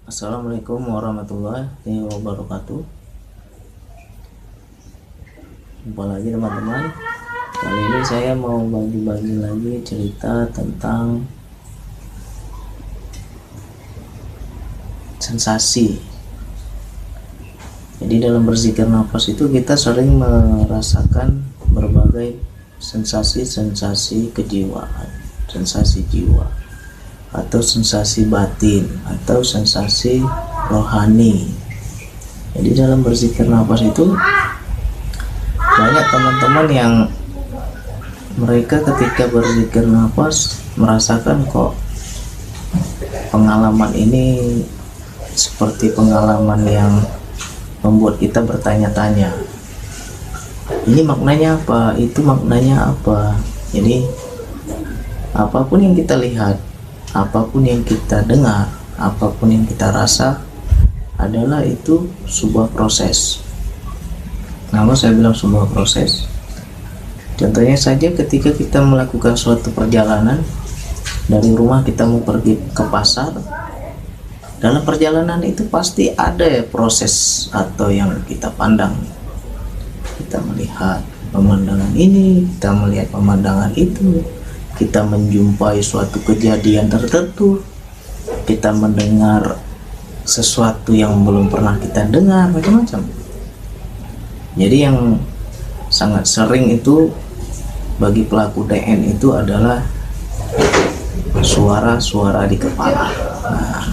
Assalamualaikum warahmatullahi wabarakatuh. Jumpa lagi teman-teman. Kali ini saya mau bagi-bagi lagi cerita tentang sensasi. Jadi dalam berzikir nafas itu kita sering merasakan berbagai sensasi-sensasi kejiwaan, sensasi jiwa, atau sensasi batin, atau sensasi rohani. Jadi dalam berzikir nafas itu banyak teman-teman yang mereka ketika berzikir nafas merasakan kok pengalaman ini seperti pengalaman yang membuat kita bertanya-tanya, ini maknanya apa, itu maknanya apa. Jadi apapun yang kita lihat, apapun yang kita dengar, apapun yang kita rasa adalah itu sebuah proses. Kenapa saya bilang sebuah proses? Contohnya saja ketika kita melakukan suatu perjalanan dari rumah, kita mau pergi ke pasar. Dalam perjalanan itu pasti ada ya proses atau yang kita pandang. Kita melihat pemandangan ini, kita melihat pemandangan itu, kita menjumpai suatu kejadian tertentu, kita mendengar sesuatu yang belum pernah kita dengar, macam-macam. Jadi yang sangat sering itu bagi pelaku DN itu adalah suara-suara di kepala. Nah,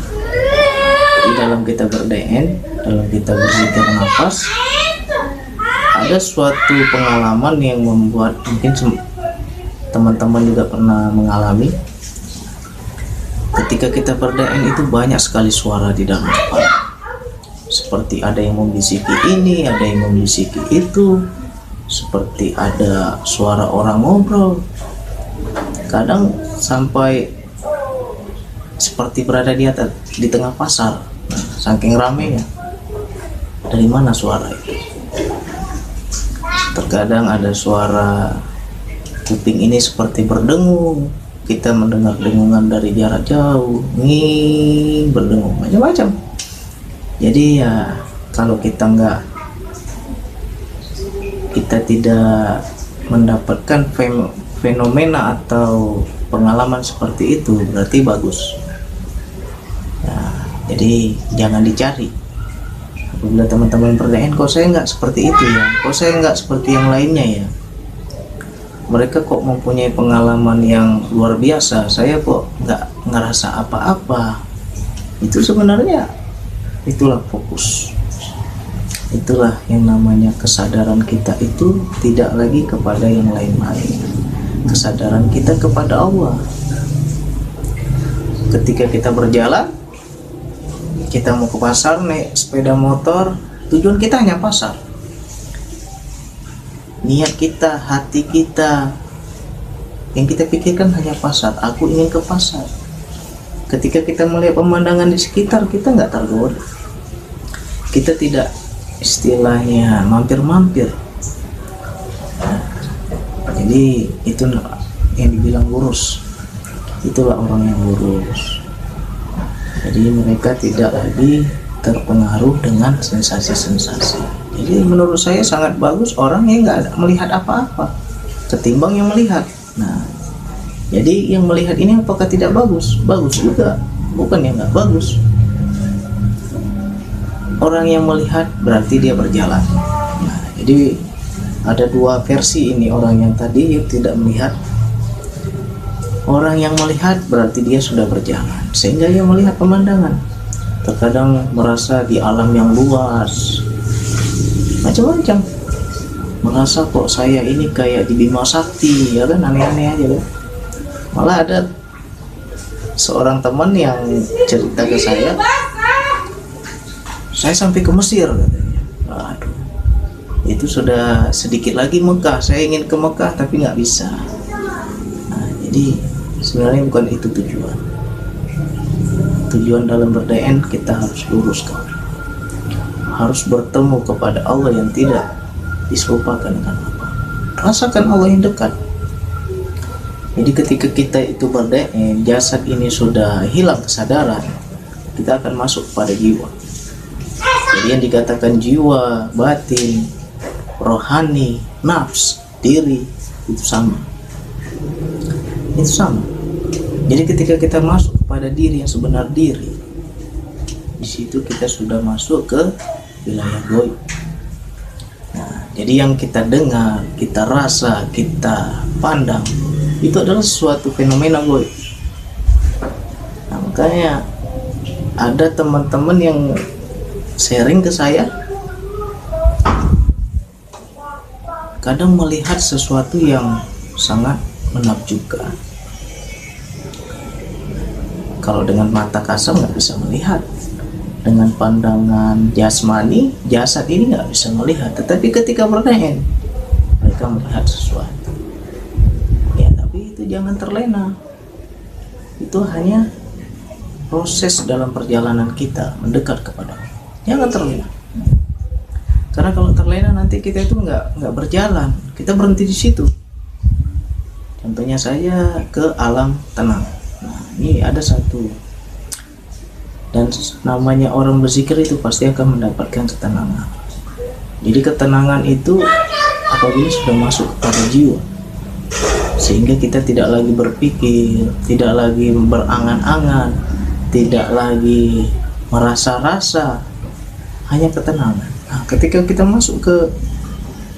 jadi dalam kita ber-DN, dalam kita berzikir nafas, ada suatu pengalaman yang membuat mungkin teman-teman juga pernah mengalami. Ketika kita ber-DN itu banyak sekali suara di dalam kepala. Seperti ada yang membisiki ini, ada yang membisiki itu, seperti ada suara orang ngobrol. Kadang sampai seperti berada di atas, di tengah pasar. Nah, saking ramainya. Dari mana suara itu? Terkadang ada suara kuping ini seperti berdengung. Kita mendengar dengungan dari jarak jauh, nging, berdengung, macam-macam. Jadi ya kalau kita tidak mendapatkan fenomena atau pengalaman seperti itu, berarti bagus. Nah, jadi jangan dicari. Apabila teman-teman pertanyaan, kok saya nggak seperti itu ya, kok saya nggak seperti yang lainnya ya, mereka kok mempunyai pengalaman yang luar biasa, saya kok nggak ngerasa apa-apa. Itu sebenarnya itulah fokus, itulah yang namanya kesadaran kita itu tidak lagi kepada yang lain-lain, kesadaran kita kepada Allah. Ketika kita berjalan, kita mau ke pasar naik sepeda motor, tujuan kita hanya pasar. Niat kita, hati kita, yang kita pikirkan hanya pasar. Aku ingin ke pasar. Ketika kita melihat pemandangan di sekitar, kita nggak tergoda. Kita tidak istilahnya mampir-mampir. Nah, jadi itu yang dibilang lurus. Itulah orang yang lurus. Jadi mereka tidak lagi terpengaruh dengan sensasi-sensasi. Jadi menurut saya sangat bagus orang yang nggak melihat apa-apa ketimbang yang melihat. Nah, jadi yang melihat ini apakah tidak bagus? Bagus juga, bukan yang nggak bagus. Orang yang melihat berarti dia berjalan. Nah, jadi ada dua versi ini, orang yang tadi yang tidak melihat. Orang yang melihat berarti dia sudah berjalan, sehingga dia melihat pemandangan. Terkadang merasa di alam yang luas, macam-macam. Merasa kok saya ini kayak di Bima Sakti, ya kan, aneh-aneh aja kan. Malah ada seorang teman yang cerita ke saya sampai ke Mesir katanya. Aduh, itu sudah sedikit lagi Mekah, saya ingin ke Mekah tapi nggak bisa. Nah, jadi sebenarnya bukan itu tujuan. Tujuan dalam ber-DN kita harus luruskan, harus bertemu kepada Allah yang tidak diserupakan dengan apa. Rasakan Allah yang dekat. Jadi ketika kita itu ber-DN, jasad ini sudah hilang kesadaran, kita akan masuk pada jiwa. Jadi yang dikatakan jiwa, batin, rohani, nafs, diri, itu sama. Itu sama. Jadi ketika kita masuk kepada diri yang sebenar diri, di situ kita sudah masuk ke wilayah gaib. Nah, jadi yang kita dengar, kita rasa, kita pandang, itu adalah suatu fenomena gaib. Nah, makanya ada teman-teman yang sharing ke saya, kadang melihat sesuatu yang sangat menakjubkan. Kalau dengan mata kasar nggak bisa melihat, dengan pandangan jasmani, jasad ini nggak bisa melihat. Tetapi ketika berdehen, mereka melihat sesuatu. Ya, tapi itu jangan terlena. Itu hanya proses dalam perjalanan kita mendekat kepada Allah. Jangan terlena. Karena kalau terlena nanti kita itu nggak berjalan. Kita berhenti di situ. Contohnya saya ke alam tenang. Nah, ini ada satu, dan namanya orang berzikir itu pasti akan mendapatkan ketenangan. Jadi ketenangan itu apabila sudah masuk kepada jiwa, sehingga kita tidak lagi berpikir, tidak lagi berangan-angan, tidak lagi merasa-rasa, hanya ketenangan. Nah, ketika kita masuk ke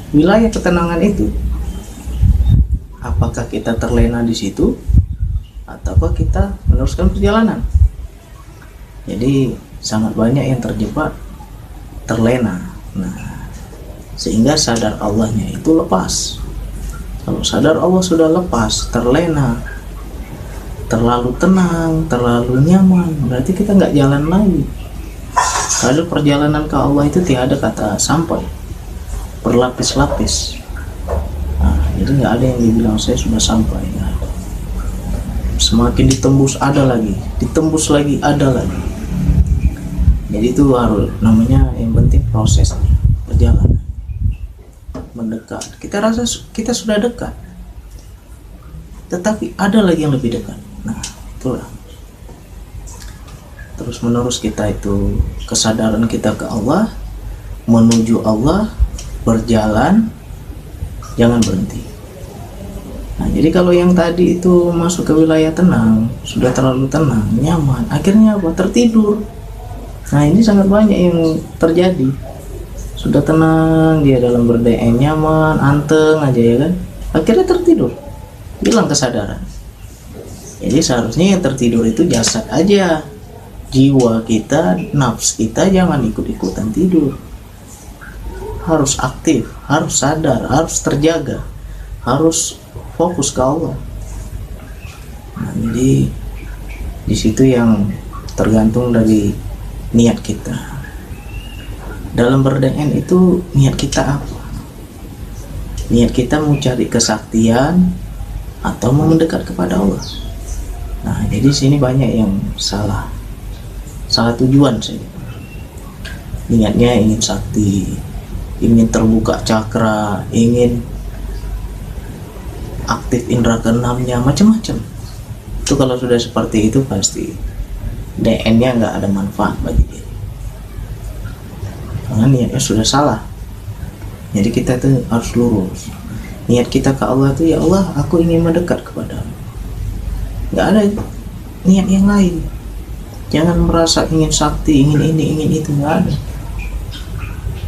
wilayah ketenangan itu, apakah kita terlena di situ ataukah kita meneruskan perjalanan? Jadi sangat banyak yang terjebak terlena. Nah, sehingga sadar Allahnya itu lepas. Kalau sadar Allah sudah lepas, terlena, terlalu tenang, terlalu nyaman, berarti kita nggak jalan lagi. Padahal perjalanan ke Allah itu tiada kata sampai, berlapis-lapis. Nah, jadi nggak ada yang dibilang saya sudah sampai. Nggak ada. Semakin ditembus ada lagi, ditembus lagi ada lagi. Jadi itu harus, namanya yang penting prosesnya, perjalanan mendekat. Kita rasa kita sudah dekat, tetapi ada lagi yang lebih dekat. Nah, itulah terus menerus kita itu kesadaran kita ke Allah, menuju Allah, berjalan, jangan berhenti. Nah, jadi kalau yang tadi itu masuk ke wilayah tenang, sudah terlalu tenang, nyaman, akhirnya apa? Tertidur. Nah, ini sangat banyak yang terjadi. Sudah tenang, dia dalam berdeen, nyaman, anteng aja ya kan, akhirnya tertidur, hilang kesadaran. Jadi seharusnya yang tertidur itu jasad aja, jiwa kita, nafs kita jangan ikut-ikutan tidur. Harus aktif, harus sadar, harus terjaga, harus fokus ke Allah. Nah, jadi di situ yang tergantung dari niat kita. Dalam berdeen itu niat kita apa? Niat kita mau cari kesaktian atau mau mendekat kepada Allah. Nah, jadi sini banyak yang salah tujuan sih. Niatnya ingin sakti, ingin terbuka cakra, ingin aktif indera keenamnya, macam-macam. Itu kalau sudah seperti itu pasti DN-nya nggak ada manfaat bagi dia, karena niatnya sudah salah. Jadi kita tuh harus lurus. Niat kita ke Allah tuh, ya Allah, aku ingin mendekat kepadamu. Nggak ada niat yang lain. Jangan merasa ingin sakti, ingin ini, ingin itu, nggak ada.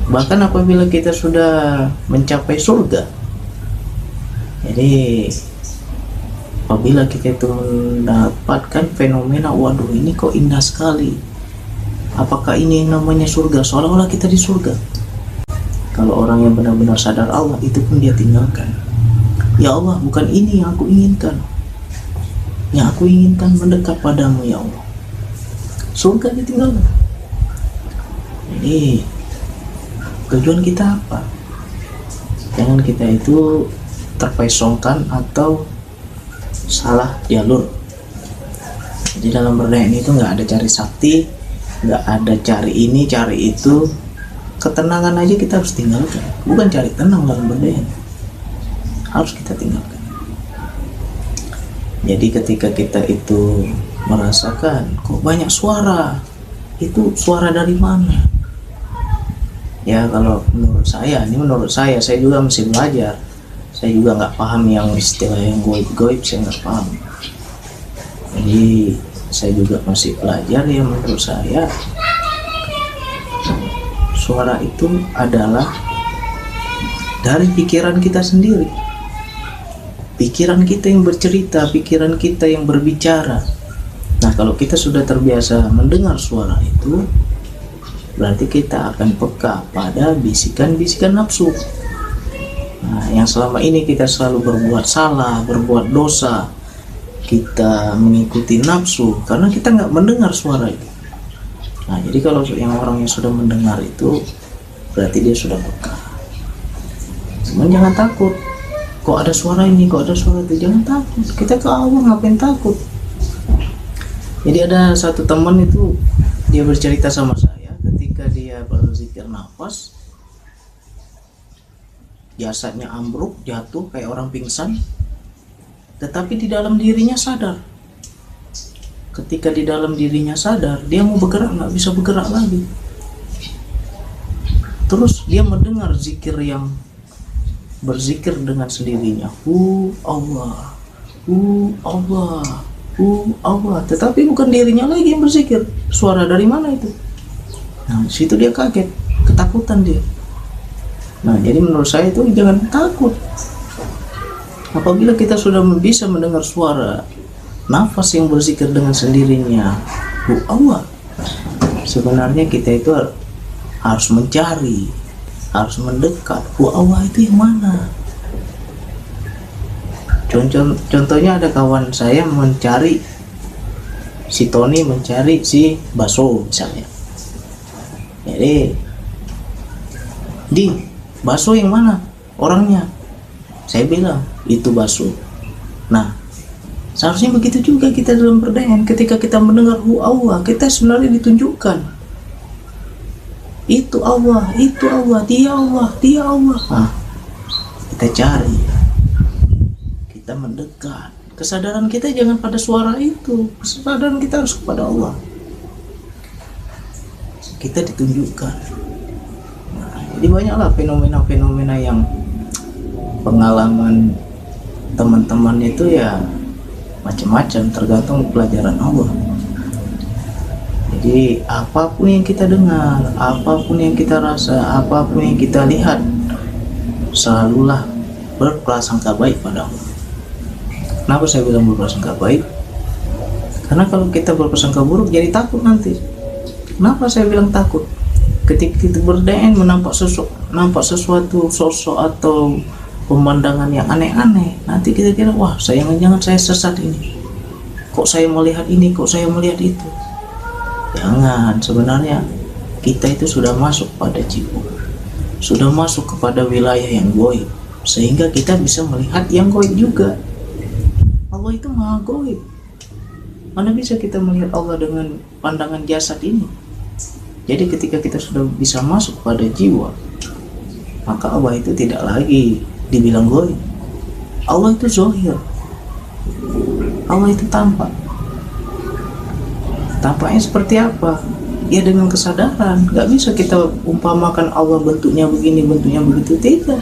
Bahkan apabila kita sudah mencapai surga, jadi apabila kita itu mendapatkan fenomena, waduh ini kok indah sekali, apakah ini yang namanya surga, seolah-olah kita di surga. Kalau orang yang benar-benar sadar Allah, itu pun dia tinggalkan. Ya Allah, bukan ini yang aku inginkan. Yang aku inginkan mendekat padamu ya Allah. Surga ditinggalkan. Jadi tujuan kita apa? Jangan kita itu terpesongkan atau salah jalur. Jadi dalam berdaya itu nggak ada cari sakti, nggak ada cari ini cari itu. Ketenangan aja kita harus tinggalkan, bukan cari tenang dalam berdaya, harus kita tinggalkan. Jadi ketika kita itu merasakan kok banyak suara, itu suara dari mana? Ya kalau menurut saya, saya juga masih belajar. Saya juga nggak paham yang istilah yang goib-goib, saya nggak paham. Jadi saya juga masih belajar. Ya menurut saya suara itu adalah dari pikiran kita sendiri. Pikiran kita yang bercerita, pikiran kita yang berbicara. Nah, kalau kita sudah terbiasa mendengar suara itu, berarti kita akan peka pada bisikan-bisikan nafsu. Nah, yang selama ini kita selalu berbuat salah, berbuat dosa, kita mengikuti nafsu karena kita nggak mendengar suara itu. Nah, jadi kalau yang orang yang sudah mendengar itu, berarti dia sudah peka. Cuman jangan takut. Kok ada suara ini, kok ada suara itu, jangan takut. Kita ke Allah, ngapain takut? Jadi ada satu teman itu, dia bercerita sama saya ketika dia berzikir nafas, jasadnya ambruk, jatuh kayak orang pingsan, tetapi di dalam dirinya sadar. Ketika di dalam dirinya sadar, dia mau bergerak, nggak bisa bergerak lagi. Terus dia mendengar zikir yang berzikir dengan sendirinya, Allah, Allah, Allah, tetapi bukan dirinya lagi yang berzikir. Suara dari mana itu? Nah, situ dia kaget, ketakutan dia. Nah, jadi menurut saya itu jangan takut. Apabila kita sudah bisa mendengar suara nafas yang berzikir dengan sendirinya, Allah, sebenarnya kita itu harus mencari, harus mendekat. Allah itu yang mana? Contohnya ada kawan saya mencari si Tony, mencari si Baso misalnya. Jadi di Baso yang mana orangnya? Saya bilang itu Baso. Nah, seharusnya begitu juga kita dalam berdaya. Ketika kita mendengar Allah, kita sebenarnya ditunjukkan itu Allah, itu Allah, dia Allah, dia Allah. Nah, kita cari, kita mendekat. Kesadaran kita jangan pada suara itu, kesadaran kita harus kepada Allah. Kita ditunjukkan. Nah, jadi banyaklah fenomena-fenomena yang pengalaman teman-teman itu ya macam-macam, tergantung pelajaran Allah. Jadi apapun yang kita dengar, apapun yang kita rasa, apapun yang kita lihat, selalulah berprasangka baik pada Allah. Kenapa saya bilang berprasangka baik? Karena kalau kita berprasangka buruk jadi takut nanti. Kenapa saya bilang takut? Ketika kita berdaya nampak sesuatu sosok atau pemandangan yang aneh-aneh, nanti kita kira, wah, jangan saya sesat ini. Kok saya melihat ini, kok saya melihat itu? Jangan, sebenarnya kita itu sudah masuk pada jiwa, sudah masuk kepada wilayah yang goib, sehingga kita bisa melihat yang goib juga. Allah itu maha goib. Mana bisa kita melihat Allah dengan pandangan jasad ini? Jadi ketika kita sudah bisa masuk pada jiwa, maka Allah itu tidak lagi dibilang goib. Allah itu zahir, Allah itu tampak. Tampaknya seperti apa? Ya dengan kesadaran. Gak bisa kita umpamakan Allah bentuknya begini, bentuknya begitu. Tidak.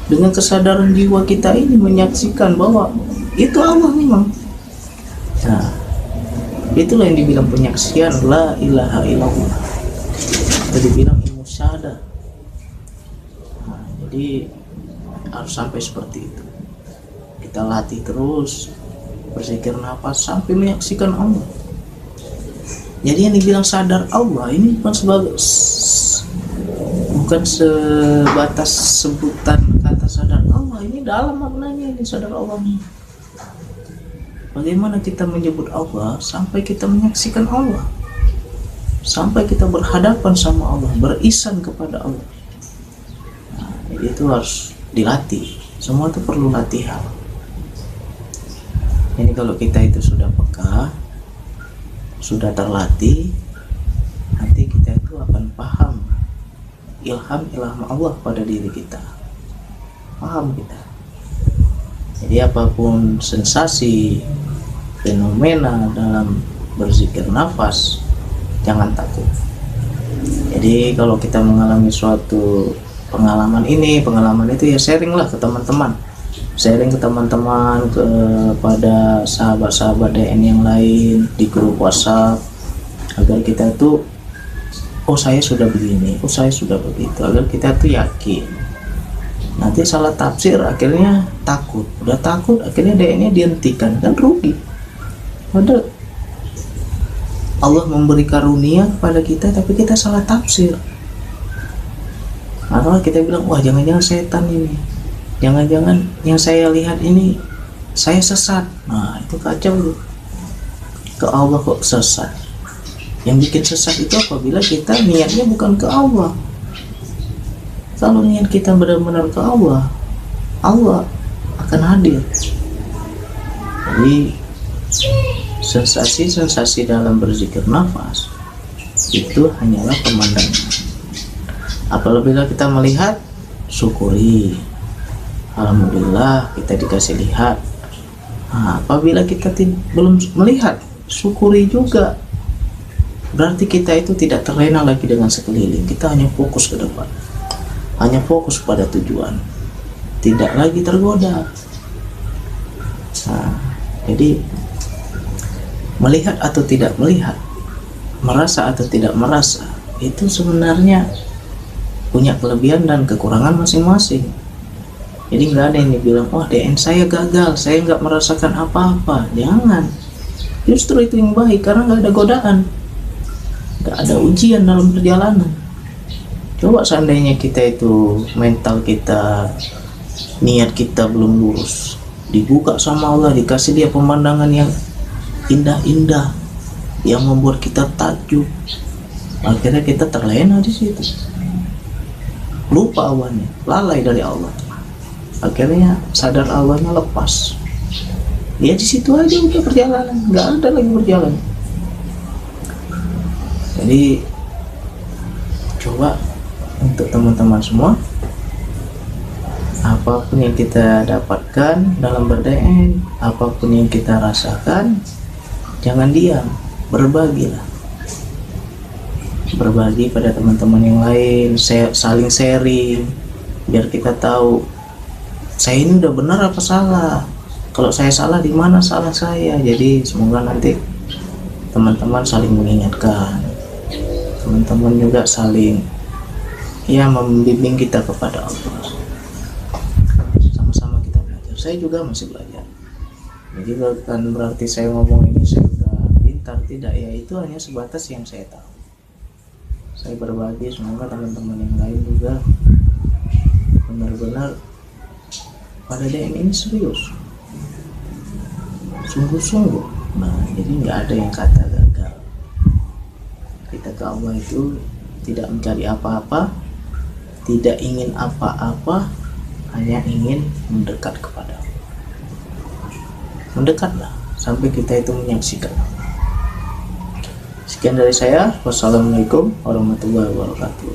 Dengan kesadaran jiwa kita ini menyaksikan bahwa itu Allah memang. Nah, itulah yang dibilang penyaksian la ilaha illallah. Itu dibilang ilmu syahada. Nah, jadi harus sampai seperti itu. Kita latih terus, berzikir nafas sampai menyaksikan Allah. Jadi yang dibilang sadar Allah ini bukan sebatas sebutan kata sadar Allah. Ini dalam maknanya, ini sadar Allah ini. Bagaimana kita menyebut Allah sampai kita menyaksikan Allah, sampai kita berhadapan sama Allah, berisan kepada Allah. Nah, itu harus dilatih. Semua itu perlu latihan. Jadi kalau kita itu sudah peka, sudah terlatih, nanti kita itu akan paham ilham Allah pada diri kita. Paham kita. Jadi apapun sensasi, fenomena dalam berzikir nafas, jangan takut. Jadi kalau kita mengalami suatu pengalaman ini, pengalaman itu, ya sharing lah ke teman-teman, sharing ke teman-teman, kepada sahabat-sahabat DN yang lain di grup WhatsApp, agar kita tuh, oh saya sudah begini, oh saya sudah begitu, agar kita tuh yakin. Nanti salah tafsir akhirnya takut, udah takut akhirnya DN-nya dihentikan, kan rugi. Padahal Allah memberi karunia kepada kita tapi kita salah tafsir. Atau kita bilang, wah jangan-jangan setan ini, jangan-jangan yang saya lihat ini saya sesat. Nah itu kacau tuh. Ke Allah kok sesat. Yang bikin sesat itu apabila kita niatnya bukan ke Allah. Kalau niat kita benar-benar ke Allah, Allah akan hadir. Jadi sensasi-sensasi dalam berzikir nafas itu hanyalah pemandangan. Apabila kita melihat, syukuri, alhamdulillah kita dikasih lihat. Nah, apabila kita belum melihat, syukuri juga, berarti kita itu tidak terlena lagi dengan sekeliling. Kita hanya fokus ke depan, hanya fokus pada tujuan, tidak lagi tergoda. Nah, jadi melihat atau tidak melihat, merasa atau tidak merasa, itu sebenarnya punya kelebihan dan kekurangan masing-masing. Jadi nggak ada yang dibilang, wah DN saya gagal, saya nggak merasakan apa-apa. Jangan, justru itu yang baik, karena nggak ada godaan, nggak ada ujian dalam perjalanan. Coba seandainya kita itu, mental kita, niat kita belum lurus, dibuka sama Allah, dikasih dia pemandangan yang indah-indah, yang membuat kita takjub, akhirnya kita terlena di situ, lupa awalnya, lalai dari Allah, akhirnya sadar awalnya lepas. Ya di situ aja udah perjalanan, nggak ada lagi perjalanan. Jadi coba untuk teman-teman semua, apapun yang kita dapatkan dalam ber-DN, apapun yang kita rasakan, jangan diam, berbagilah, berbagi pada teman-teman yang lain, saling sharing, biar kita tahu saya ini udah benar apa salah, kalau saya salah di mana salah saya. Jadi semoga nanti teman-teman saling mengingatkan, teman-teman juga saling membimbing kita kepada Allah, sama-sama kita belajar. Saya juga masih belajar, jadi bukan berarti saya ngomong ini saya udah pintar, tidak ya, itu hanya sebatas yang saya tahu. Saya berbagi, semoga teman-teman yang lain juga benar-benar pada DN ini serius, sungguh-sungguh. Nah jadi nggak ada yang kata gagal. Kita ke Allah itu tidak mencari apa-apa, tidak ingin apa-apa, hanya ingin mendekat kepada Allah. Mendekatlah sampai kita itu menyaksikan. Sekian dari saya. Wassalamualaikum warahmatullahi wabarakatuh.